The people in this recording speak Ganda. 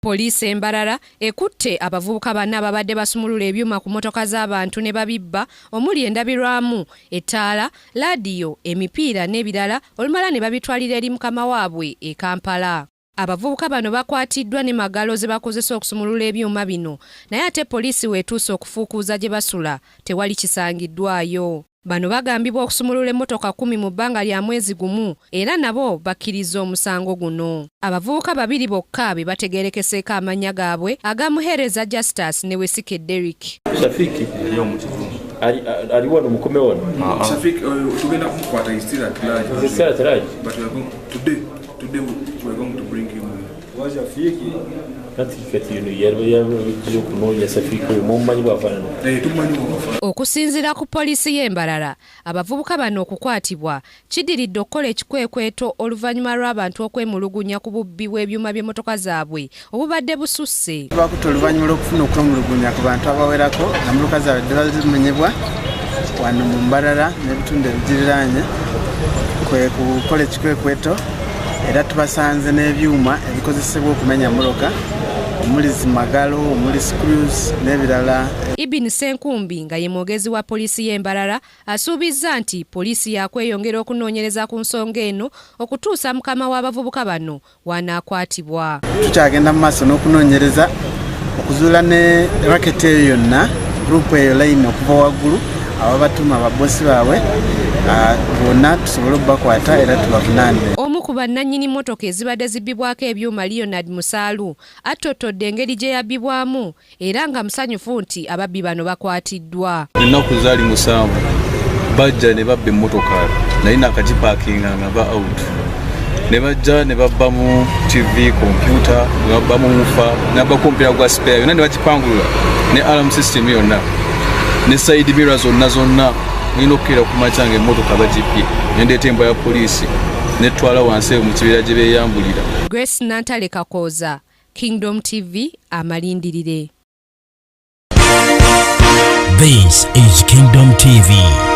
Poliisi e Mbarara ekutte abavubuka bana ababadde basumulula ebyuma ku motoka z'abantu ne babibba omuli endabirwamu, ettaala, laadiyo, emipiira n'ebirala olumala ne babitwalira eri mukama waabwe e Kampala. Abavubuka bano bakwatiddwa ne magalo ze bakozesa okusumulula ebyuma bino, naye ate poliisi weetuuse okufuukuuza gye basula tewali kisangiddwayo. Bano bagambibwa okusumulula emmotoka 10 mu bbanga lya mwezi gumu era nabo bakkiriza omusango guno. Abavubuka 2 bokka be bategeerekeseeko amannya gaabwe agamuheereza Justus ne Wesike Derrick. Shafiki ali wano mukome wano. Shafiki tugenda kumukwata istira tulaje. But we are going today we are going to bring him. Shafiki okusinziira ku poliisi y'e Mbarara, abavubuka bano okukwatibwa kiddiridde okukola ekikwekweto oluvannyuma lw'abantu okwemulugunya ku bubbi bw'ebyuma by'emmotoka zaabwe obubadde bususse. Bakutte oluvannyuma lw'okufuna okwemulugunya ku bantu abawerako nga mmotoka zaabwe ddala zimenyebwa wano mu Mbarara n'ebitundu ebigiriraanye, kwe kukola ekikwekweto era tubasanze n'ebyuma ebikozesebwa okumenya mmotoka omuli zimagalo, omuli screws n'ebirala. Ibin Senkumbi nga ye mwogezi wa poliisi y'e Mbarara asuubizza nti poliisi yakweyongera okunoonyereza ku nsonga eno okutuusa mukama w'abavubuka bano wanaakwatibwa. Tukyagenda mu maaso n'okunoonyereza okuzuula ne raketi eyo yonna, gurupu eyo layini okuva waggulu ababatuma ababosi baabwe bonna tusobole okubakwata era tubavunaanire. Omu ku bannannyini mmotoka ezibadde zibbibwako ebyuma Leonard Musaalu attotodde engeri gye yabbibwamu era nga musanyufu nti ababbi bano bakwatiddwa. Ennaku zaali 7 bajja ne babba emmotoka naye nakagipaakinga nga ba out ne bajja ne babba mu TV, kompyuta, ne babba mu mufa, ne babba kompyuta gwa spare yonna ne bagipangulula ne alarm system yonna ne side mirrors zonna ngenda okukkira ku macyange emmotoka bagippye nendeeta embwa ya poliisi netwala wansi mu kibira gye beeyambulira. Grace Nantale Kakooza, Kingdom TV, amalindirire. This is Kingdom TV.